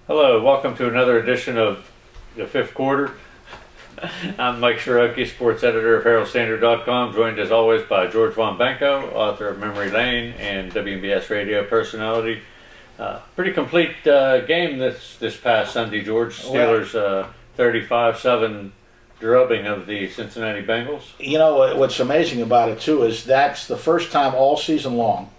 Hello, welcome to another edition of the fifth quarter. I'm Mike Ciarochi, sports editor of Herald-Standard.com, joined as always by George von Benko, author of Memory Lane and WMBS radio personality. Pretty complete game this past Sunday, George. Steelers 35-7 drubbing of the Cincinnati Bengals. You know, what's amazing about it, too, is that's the first time all season long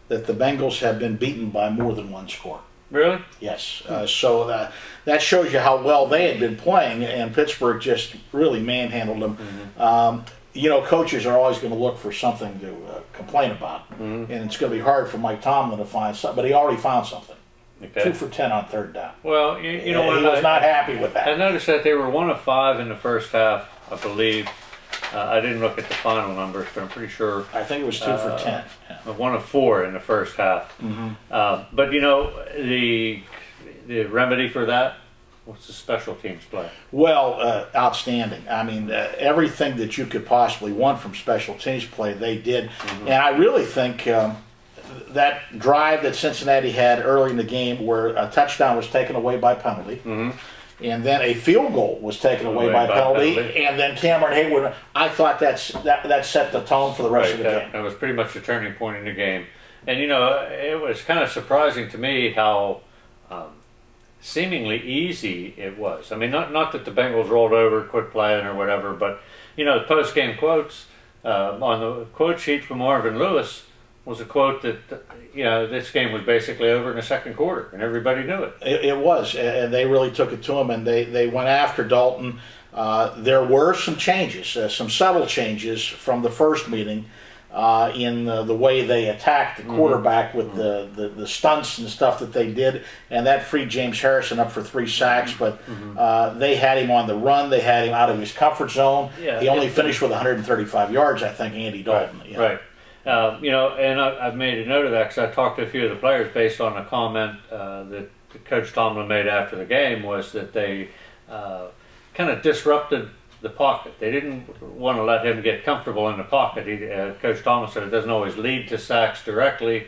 that the Bengals have been beaten by more than one score. Really? Yes. So that shows you how well they had been playing, and Pittsburgh just really manhandled them. Mm-hmm. You know, coaches are always going to look for something to complain about, and it's going to be hard for Mike Tomlin to find something, but he already found something. Okay. 2 for 10 on third down. Well, you know what? He was not happy with that. I noticed that they were 1 of 5 in the first half, I believe. I didn't look at the final numbers, but I'm pretty sure. I think it was 2 for 10. Yeah. 1 of 4 in the first half. Mm-hmm. But you know, the remedy for that, what's the special teams play? Well, outstanding. I mean, everything that you could possibly want from special teams play, they did. Mm-hmm. And I really think that drive that Cincinnati had early in the game, where a touchdown was taken away by penalty. Mm-hmm. And then a field goal was taken away by penalty, and then Cameron Hayward. I thought that set the tone for the rest of the game. That was pretty much the turning point in the game. And you know, it was kind of surprising to me how seemingly easy it was. I mean, not that the Bengals rolled over, quit playing or whatever, but you know, post-game quotes on the quote sheet from Marvin Lewis was a quote that, you know, this game was basically over in the second quarter, and everybody knew it. It was, and they really took it to him, and they went after Dalton. There were some changes, some subtle changes from the first meeting in the way they attacked the quarterback with the stunts and stuff that they did, and that freed James Harrison up for 3 sacks, but they had him on the run. They had him out of his comfort zone. Yeah, he only finished with 135 yards, I think, Andy Dalton. Right, right. You know, and I've made a note of that because I talked to a few of the players based on a comment that Coach Tomlin made after the game, was that they kind of disrupted the pocket. They didn't want to let him get comfortable in the pocket. Coach Tomlin said it doesn't always lead to sacks directly,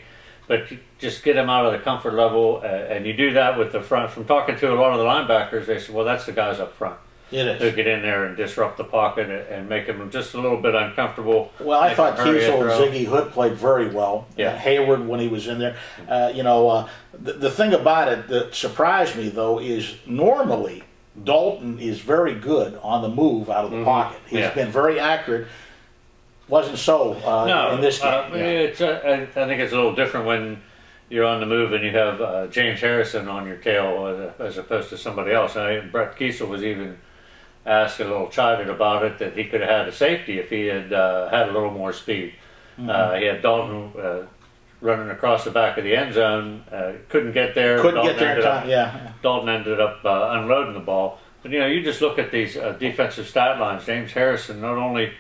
but you just get him out of the comfort level, and you do that with the front. From talking to a lot of the linebackers, they said, well, that's the guys up front. It is. They'll get in there and disrupt the pocket and make them just a little bit uncomfortable. Well, I thought Kiesel and Ziggy Hood played very well. Yeah. Hayward, when he was in there. You know, the thing about it that surprised me, though, is normally Dalton is very good on the move out of the pocket. He's been very accurate. Wasn't so in this game. I think it's a little different when you're on the move and you have James Harrison on your tail as opposed to somebody else. Brett Kiesel was even asked, a little chided about it, that he could have had a safety if he had had a little more speed. He had Dalton running across the back of the end zone, couldn't get there. Couldn't get there in time, yeah. Dalton ended up unloading the ball. But you know, you just look at these defensive stat lines. James Harrison, not only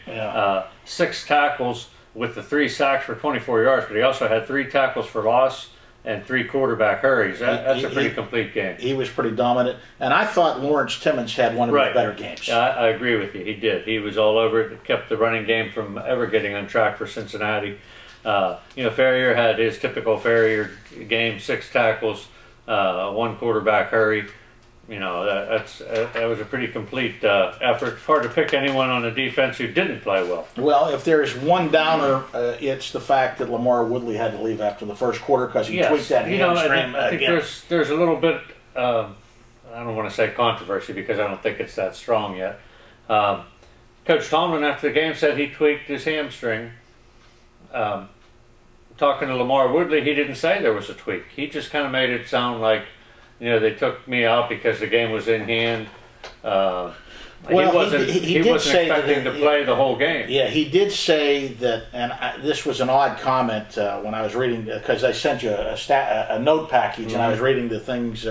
6 tackles with the 3 sacks for 24 yards, but he also had 3 tackles for loss and 3 quarterback hurries. That's a pretty complete game. He was pretty dominant. And I thought Lawrence Timmons had one of his better games. I agree with you. He did. He was all over it. Kept the running game from ever getting on track for Cincinnati. You know, Ferrier had his typical Ferrier game, 6 tackles, 1 quarterback hurry. You know, that was a pretty complete effort. It's hard to pick anyone on the defense who didn't play well. Well, if there's one downer, it's the fact that Lamar Woodley had to leave after the first quarter because he tweaked that hamstring. I think there's a little bit, I don't want to say controversy because I don't think it's that strong yet. Coach Tomlin after the game said he tweaked his hamstring. Talking to Lamar Woodley, he didn't say there was a tweak. He just kind of made it sound like, you know, they took me out because the game was in hand. Well, he wasn't expecting to play the whole game. Yeah, he did say that, and this was an odd comment when I was reading, because I sent you a note package, and I was reading the things,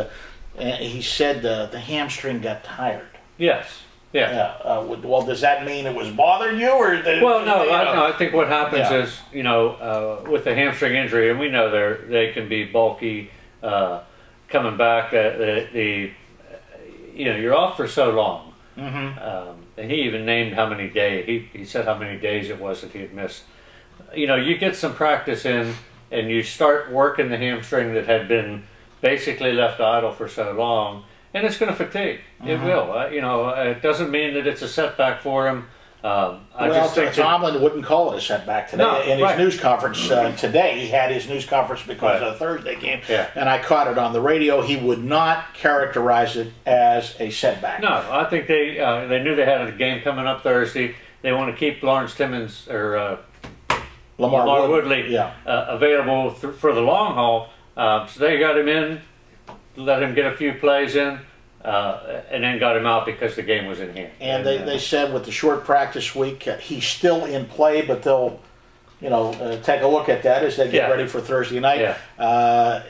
and he said the hamstring got tired. Yes. Yeah. Well, does that mean it was bothering you, or? Well, no. I think what happens is, you know, with the hamstring injury, and we know they can be bulky. Coming back, you know, you're off for so long, and he even named how many days. He said how many days it was that he had missed. You know, you get some practice in, and you start working the hamstring that had been basically left idle for so long, and it's going to fatigue. It will. You know, it doesn't mean that it's a setback for him. I just think Tomlin wouldn't call it a setback today. No, in his news conference today, he had his news conference because of the Thursday game, and I caught it on the radio. He would not characterize it as a setback. No, I think they knew they had a game coming up Thursday. They want to keep Lawrence Timmons or Lamar Woodley available for the long haul. So they got him in, let him get a few plays in. And then got him out because the game was in hand. And they said with the short practice week, he's still in play, but they'll, take a look at that as they get ready for Thursday night.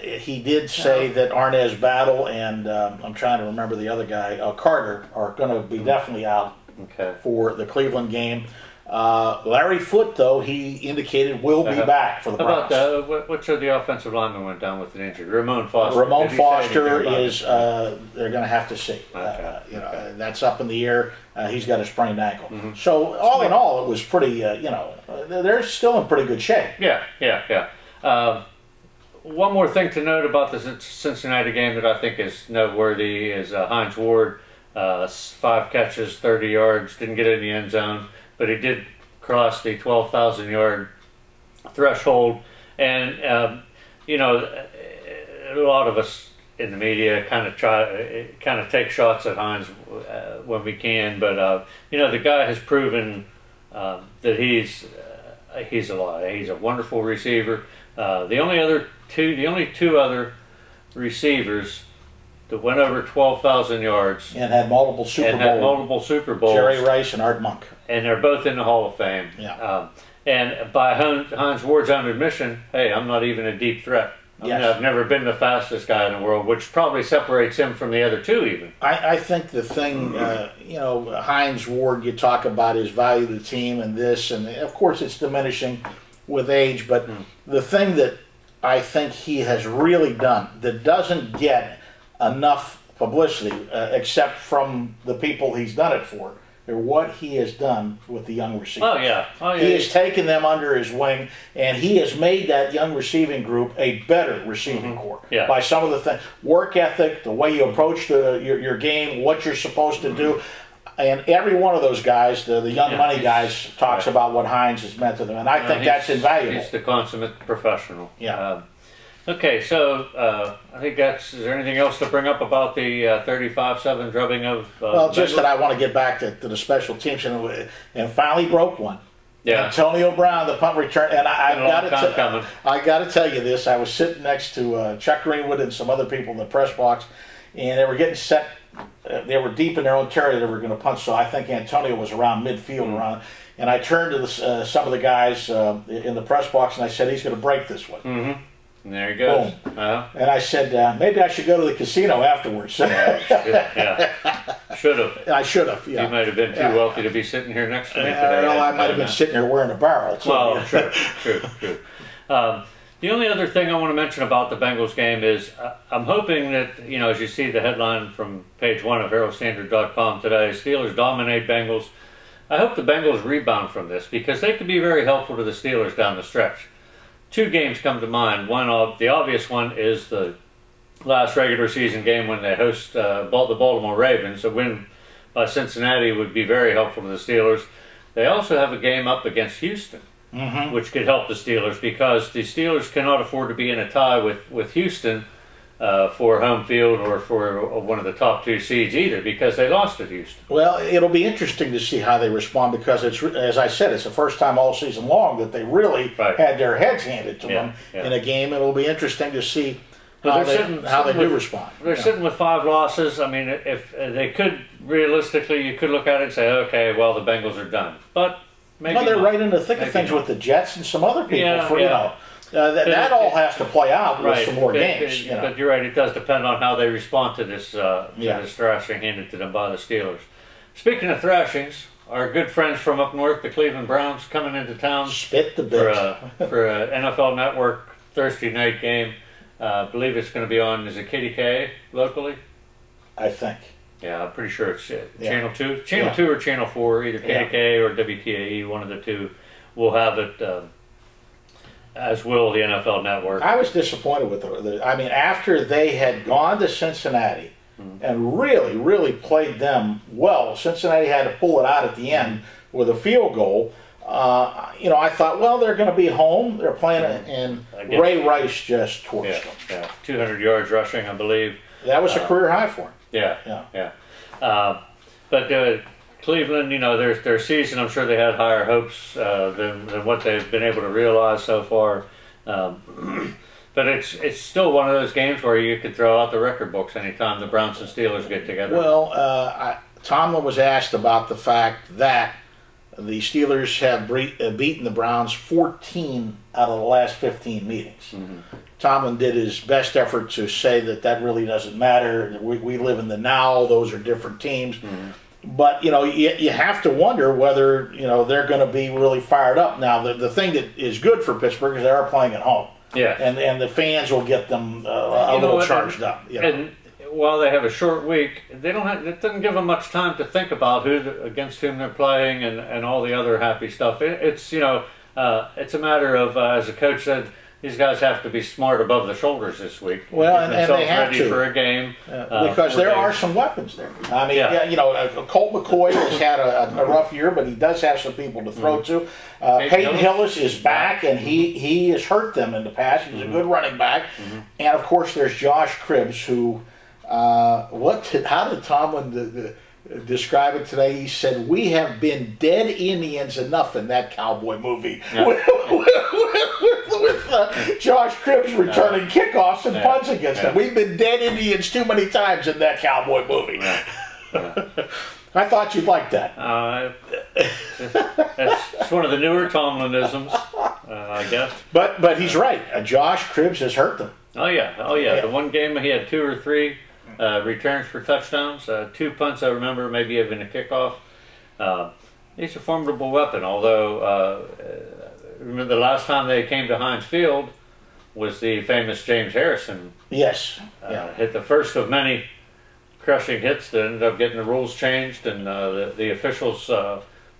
He did say that Arnaz Battle and I'm trying to remember the other guy, Carter, are going to be definitely out for the Cleveland game. Larry Foote, though, he indicated will be back for the Browns. How about which of the offensive linemen went down with an injury? Ramon Foster. Ramon Foster is, they're going to have to see. That's up in the air. He's got a sprained ankle. So, all in all, it was pretty, they're still in pretty good shape. One more thing to note about the Cincinnati game that I think is noteworthy is Hines Ward, 5 catches, 30 yards, didn't get in the end zone. But he did cross the 12,000-yard threshold, and a lot of us in the media kind of take shots at Hines when we can. But the guy has proven that he's a lot. He's a wonderful receiver. The only two other receivers that went over 12,000 yards and had multiple Super Bowls. Jerry Rice and Art Monk. And they're both in the Hall of Fame. And by Hines Ward's own admission, hey, I'm not even a deep threat. I've never been the fastest guy in the world, which probably separates him from the other two even. I think the thing, Hines Ward, you talk about his value to the team and this, and of course it's diminishing with age, but the thing that I think he has really done that doesn't get enough publicity, except from the people he's done it for, or what he has done with the young receivers. He has taken them under his wing, and he has made that young receiving group a better receiving corps by some of the things, work ethic, the way you approach your game, what you're supposed to do. And every one of those guys, the young money guys, talks about what Hines has meant to them, and I think that's invaluable. He's the consummate professional. Okay, so I think is there anything else to bring up about the 35-7 drubbing of well, just that I want to get back to the special teams and finally broke one. Antonio Brown, the punt return, and I got to tell you this. I was sitting next to Chuck Greenwood and some other people in the press box, and they were getting set. They were deep in their own territory. They were going to punt, so I think Antonio was around midfield around. And I turned to some of the guys in the press box, and I said, he's going to break this one. And there he goes. And I said, maybe I should go to the casino afterwards. Should have. I should have, You might have been too wealthy to be sitting here next to me today. Well, I might have been sitting here wearing a barrel. Well, true. The only other thing I want to mention about the Bengals game is I'm hoping that, as you see the headline from page 1 of Herald-Standard.com today, Steelers dominate Bengals. I hope the Bengals rebound from this because they could be very helpful to the Steelers down the stretch. 2 games come to mind. The obvious one is the last regular season game when they host the Baltimore Ravens. A win by Cincinnati would be very helpful to the Steelers. They also have a game up against Houston, which could help the Steelers because the Steelers cannot afford to be in a tie with Houston for home field or for one of the top 2 seeds either because they lost at Houston. Well, it'll be interesting to see how they respond because it's, as I said, it's the first time all season long that they really had their heads handed to them in a game. It'll be interesting to see how they do respond. They're sitting with 5 losses. I mean, if they could realistically, you could look at it and say, okay, well, the Bengals are done, but maybe they're right in the thick of things with the Jets and some other people. That all has to play out with some more games. But you're right, it does depend on how they respond to this thrashing handed to them by the Steelers. Speaking of thrashings, our good friends from up north, the Cleveland Browns, coming into town Spit the bit. for a NFL Network Thursday night game. I believe it's going to be on, is it KDK locally? I think. Yeah, I'm pretty sure it's Channel 2. Channel 2 or Channel 4, either KDK or WTAE, one of the two will have it. as will the NFL Network. I was disappointed with I mean, after they had gone to Cincinnati and really, really played them well, Cincinnati had to pull it out at the end with a field goal. You know, I thought, well, they're going to be home. They're playing it, and Ray Rice just torched them. Yeah, 200 yards rushing, I believe. That was a career high for him. Yeah. But Cleveland, you know, their season, I'm sure they had higher hopes than what they've been able to realize so far. But it's still one of those games where you could throw out the record books anytime the Browns and Steelers get together. Well, Tomlin was asked about the fact that the Steelers have beaten the Browns 14 out of the last 15 meetings. Tomlin did his best effort to say that really doesn't matter. We live in the now. Those are different teams. But, you know, you have to wonder whether, you know, they're going to be really fired up. Now, the thing that is good for Pittsburgh is they are playing at home. Yeah. And the fans will get them a little charged up. You know? And while they have a short week, it doesn't give them much time to think about against whom they're playing and all the other happy stuff. It's, you know, it's a matter of, as the coach said, these guys have to be smart above the shoulders this week. Well, and they have ready to for a game because there are some weapons there. I mean, you know, Colt McCoy has had a rough year, but he does have some people to throw to. Peyton Hillis is back, and he has hurt them in the past. He's a good running back, and of course, there's Josh Cribbs, who how did Tomlin describe it today? He said, "We have been dead Indians enough in that cowboy movie." With Josh Cribbs returning kickoffs and punts against them. We've been dead Indians too many times in that cowboy movie. I thought you'd like that. It's one of the newer Tomlinisms, I guess. But he's right. Josh Cribbs has hurt them. Oh yeah. The one game he had 2 or 3 returns for touchdowns, 2 punts I remember, maybe even a kickoff. He's a formidable weapon, although remember the last time they came to Heinz Field was the famous James Harrison. Yes. Hit the first of many crushing hits that ended up getting the rules changed, and the officials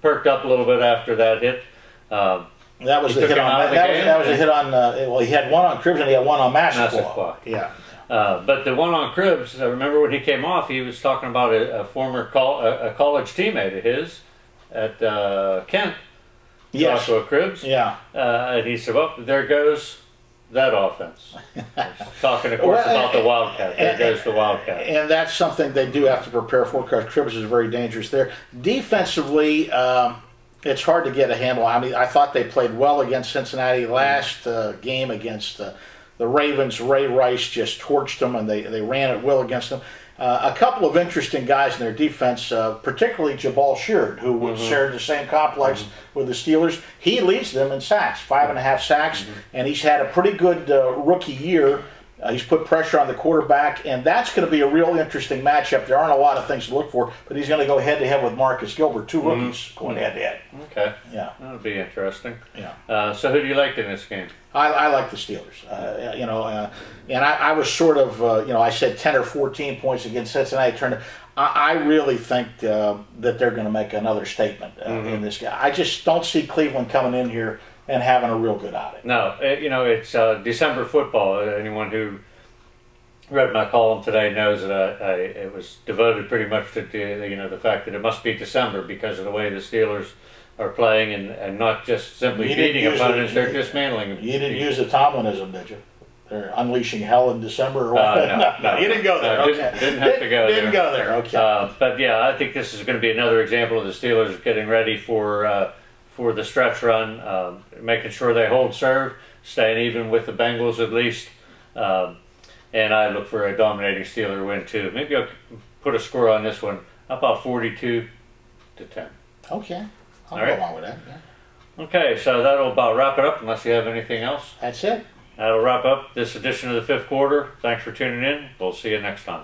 perked up a little bit after that hit. That was the hit on. That was a hit on. Well, he had one on Cribbs and he had one on Massaquoi. Yeah. But the one on Cribbs, I remember when he came off, he was talking about a former college teammate of his at Kent. Yes. Joshua Cribbs. Yeah. And he said, well, there goes that offense. Talking, of course, about the Wildcat. There goes the Wildcat. And that's something they do have to prepare for because Cribbs is very dangerous there. Defensively, it's hard to get a handle. I mean, I thought they played well against Cincinnati last game against the Ravens. Ray Rice just torched them, and they ran at will against them. A couple of interesting guys in their defense, particularly Jabal Sheard, who shared the same complex with the Steelers. He leads them in sacks, 5.5 sacks, and he's had a pretty good rookie year. He's put pressure on the quarterback, and that's going to be a real interesting matchup. There aren't a lot of things to look for, but he's going to go head-to-head with Marcus Gilbert, 2 rookies going head-to-head. Okay. Yeah. That'll be interesting. Yeah. So who do you like in this game? I like the Steelers. You know, and I was sort of, you know, I said 10 or 14 points against Cincinnati. I really think that they're going to make another statement in this game. I just don't see Cleveland coming in here and having a real good outing. No, you know, it's December football. Anyone who read my column today knows that it was devoted pretty much to the fact that it must be December because of the way the Steelers are playing and not just simply beating opponents, they're dismantling them. You didn't use the Tomlinism, did you? They're unleashing hell in December or what? No, you didn't go there. Okay. Didn't have to go there. Didn't go there, okay. But yeah, I think this is going to be another example of the Steelers getting ready for the stretch run, making sure they hold serve, staying even with the Bengals at least. And I look for a dominating Steeler win too. Maybe I'll put a score on this one. How about 42-10? Okay. I'll go along with that. Yeah. Okay, so that'll about wrap it up unless you have anything else. That's it. That'll wrap up this edition of the 5th Quarter. Thanks for tuning in. We'll see you next time.